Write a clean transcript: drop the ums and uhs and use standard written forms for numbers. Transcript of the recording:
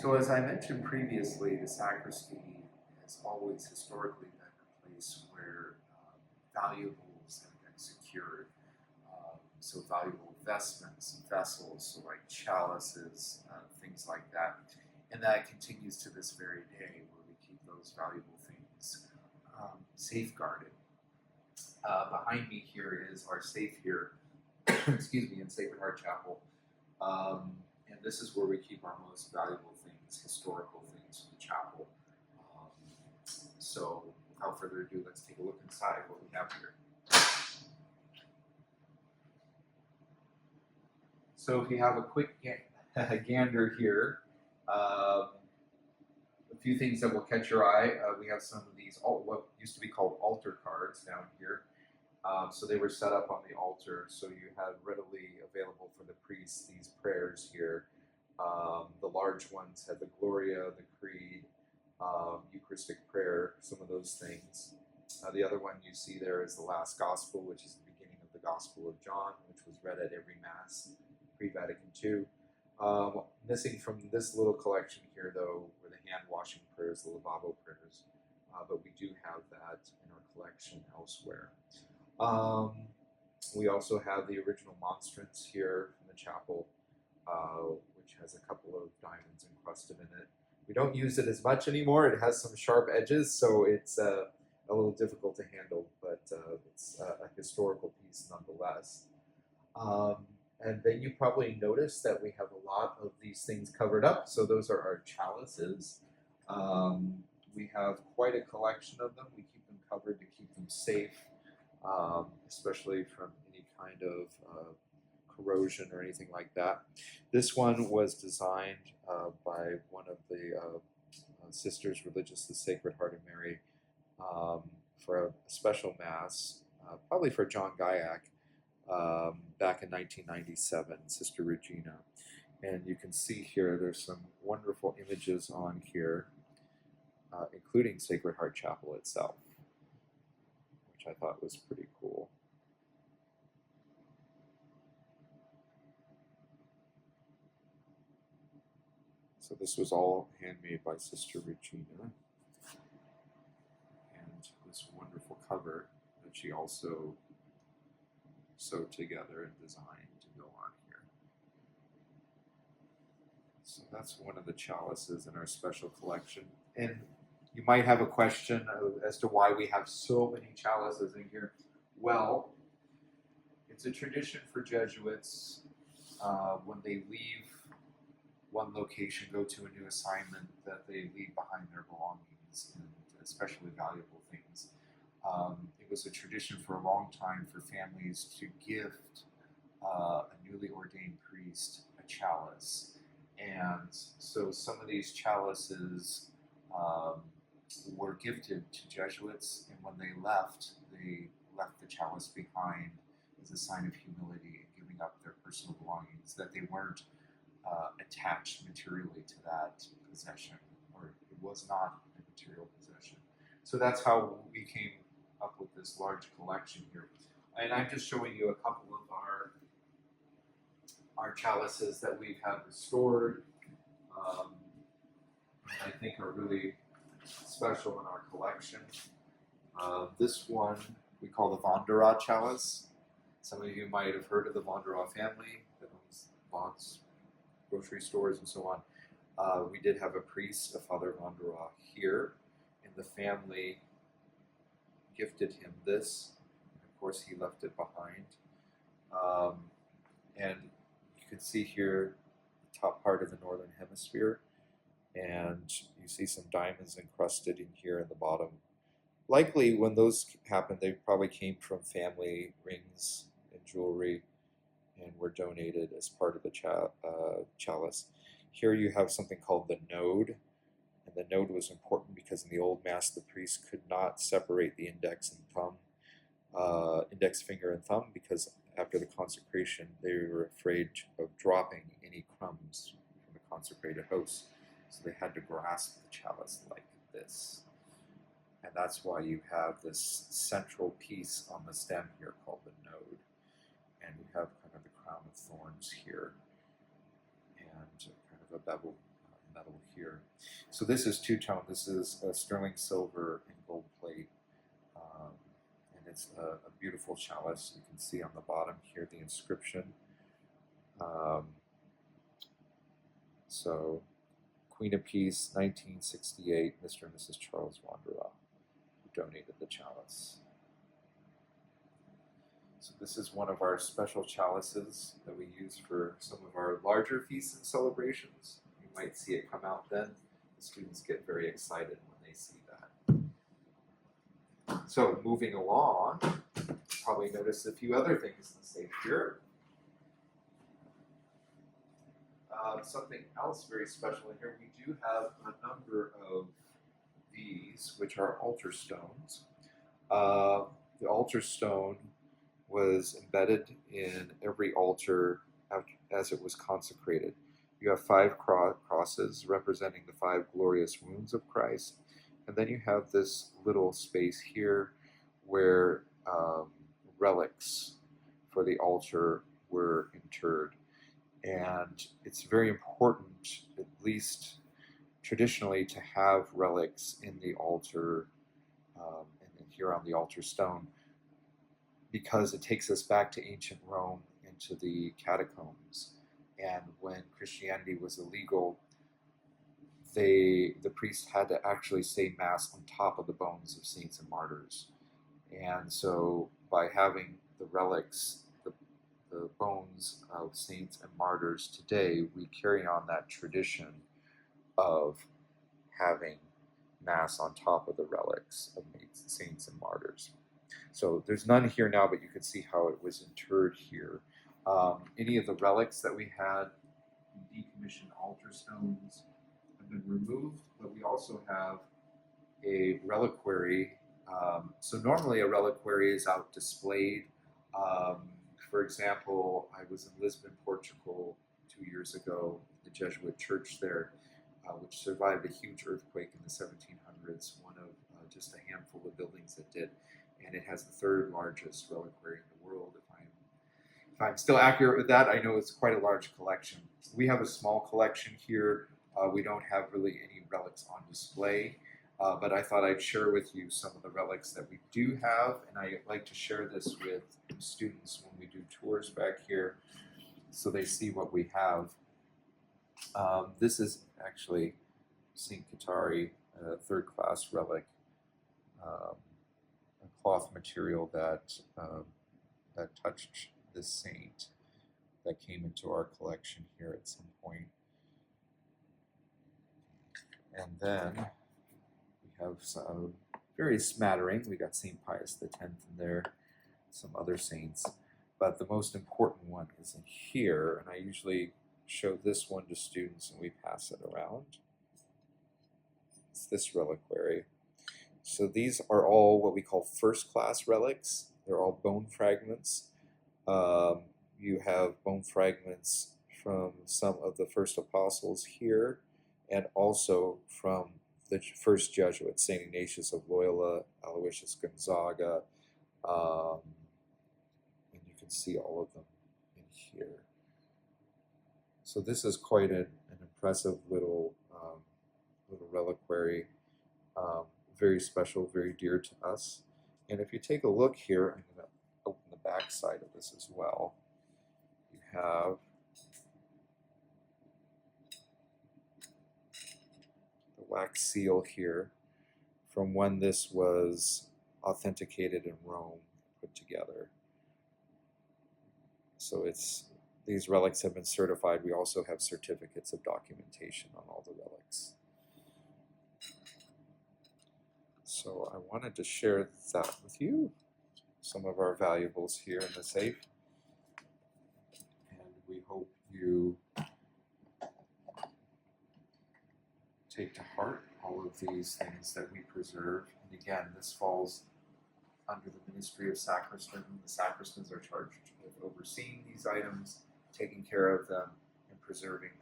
So as I mentioned previously, the sacristy has always historically been a place where valuables have been secured. So valuable vestments, vessels, so like chalices, things like that. And that continues to this very day where we keep those valuable things safeguarded. Behind me here is our safe here, excuse me, in Sacred Heart Chapel. And this is where we keep our most valuable things, historical things from the chapel. So without further ado, let's take a look inside what we have here. So if you have a quick gander here, a few things that will catch your eye. We have some of these, what used to be called altar cards down here. So they were set up on the altar, so you had readily available for the priests these prayers here. The large ones had the Gloria, the Creed, Eucharistic prayer, some of those things. The other one you see there is the last Gospel, which is the beginning of the Gospel of John, which was read at every Mass pre-Vatican II. Missing from this little collection here, though, were the hand-washing prayers, the lavabo prayers, but we do have that in our collection elsewhere. We also have the original monstrance here from the chapel, which has a couple of diamonds encrusted in it. We don't use it as much anymore. It has some sharp edges, so it's a little difficult to handle, but it's a historical piece nonetheless. And then you probably noticed that we have a lot of these things covered up. So those are our chalices. We have quite a collection of them. We keep them covered to keep them safe, especially from any kind of corrosion or anything like that. This one was designed by one of the sisters religious, the Sacred Heart of Mary, for a special mass, probably for John Gaiac, back in 1997, Sister Regina. And you can see here there's some wonderful images on here, including Sacred Heart Chapel itself, which I thought was pretty cool. So this was all handmade by Sister Regina. And this wonderful cover that she also sewed together and designed to go on here. So that's one of the chalices in our special collection. And you might have a question as to why we have so many chalices in here. Well, it's a tradition for Jesuits when they leave one location, go to a new assignment, that they leave behind their belongings, and especially valuable things. It was a tradition for a long time for families to gift a newly ordained priest a chalice. And so some of these chalices were gifted to Jesuits, and when they left the chalice behind as a sign of humility and giving up their personal belongings, that they weren't attached materially to that possession, or it was not a material possession. So that's how we came up with this large collection here. And I'm just showing you a couple of our chalices that we've had restored, and I think are really special in our collection. This one we call the Vandera chalice. Some of you might have heard of the Vandera family that owns Vaughn's grocery stores and so on. We did have a priest, a Father Vandera, here, and the family gifted him this. Of course, he left it behind. And you can see here the top part of the northern hemisphere, and you see some diamonds encrusted in here in the bottom. Likely, when those happened, they probably came from family rings and jewelry and were donated as part of the chalice. Here you have something called the node, and the node was important because in the Old Mass the priest could not separate the index and thumb, index finger and thumb, because after the consecration they were afraid of dropping any crumbs from the consecrated host, so they had to grasp the chalice like this. And that's why you have this central piece on the stem here called the node. And you have kind of the crown of thorns here, and kind of a bevel metal here. So this is two-tone. This is sterling silver and gold plate. And it's a beautiful chalice. You can see on the bottom here the inscription. So Queen of Peace, 1968, Mr. and Mrs. Charles Wanderer, who donated the chalice. So this is one of our special chalices that we use for some of our larger feasts and celebrations. You might see it come out then. The students get very excited when they see that. So moving along, you probably noticed a few other things in the safe here. Something else very special in here, we do have a number of these, which are altar stones. The altar stone was embedded in every altar as it was consecrated. You have 5 crosses representing the 5 glorious wounds of Christ, and then you have this little space here where relics for the altar were interred. And it's very important, at least traditionally, to have relics in the altar and here on the altar stone, because it takes us back to ancient Rome into the catacombs. And when Christianity was illegal, the priest had to actually say Mass on top of the bones of saints and martyrs. And so by having the relics, the bones of saints and martyrs today, we carry on that tradition of having Mass on top of the relics of saints and martyrs. So there's none here now, but you can see how it was interred here. Any of the relics that we had, decommissioned altar stones, have been removed, but we also have a reliquary. So normally a reliquary is out displayed. For example, I was in Lisbon, Portugal 2 years ago, the Jesuit church there, which survived a huge earthquake in the 1700s, one of just a handful of buildings that did, and it has the 3rd largest reliquary in the world. If I'm still accurate with that, I know it's quite a large collection. We have a small collection here. We don't have really any relics on display. But I thought I'd share with you some of the relics that we do have, and I like to share this with students when we do tours back here so they see what we have. This is actually St. Katari, a 3rd class relic, a cloth material that touched this saint that came into our collection here at some point. And then have some very smattering. We got St. Pius X in there, some other saints, but the most important one is in here, and I usually show this one to students and we pass it around. It's this reliquary. So these are all what we call 1st class relics. They're all bone fragments. You have bone fragments from some of the first apostles here, and also from the first Jesuits, St. Ignatius of Loyola, Aloysius Gonzaga, and you can see all of them in here. So this is quite an impressive little reliquary, very special, very dear to us. And if you take a look here, I'm going to open the back side of this as well. You have wax seal here from when this was authenticated in Rome, put together. So these relics have been certified. We also have certificates of documentation on all the relics. So I wanted to share that with you, some of our valuables here in the safe. And we hope you take to heart all of these things that we preserve. And again, this falls under the ministry of sacristan. The sacristans are charged with overseeing these items, taking care of them, and preserving them.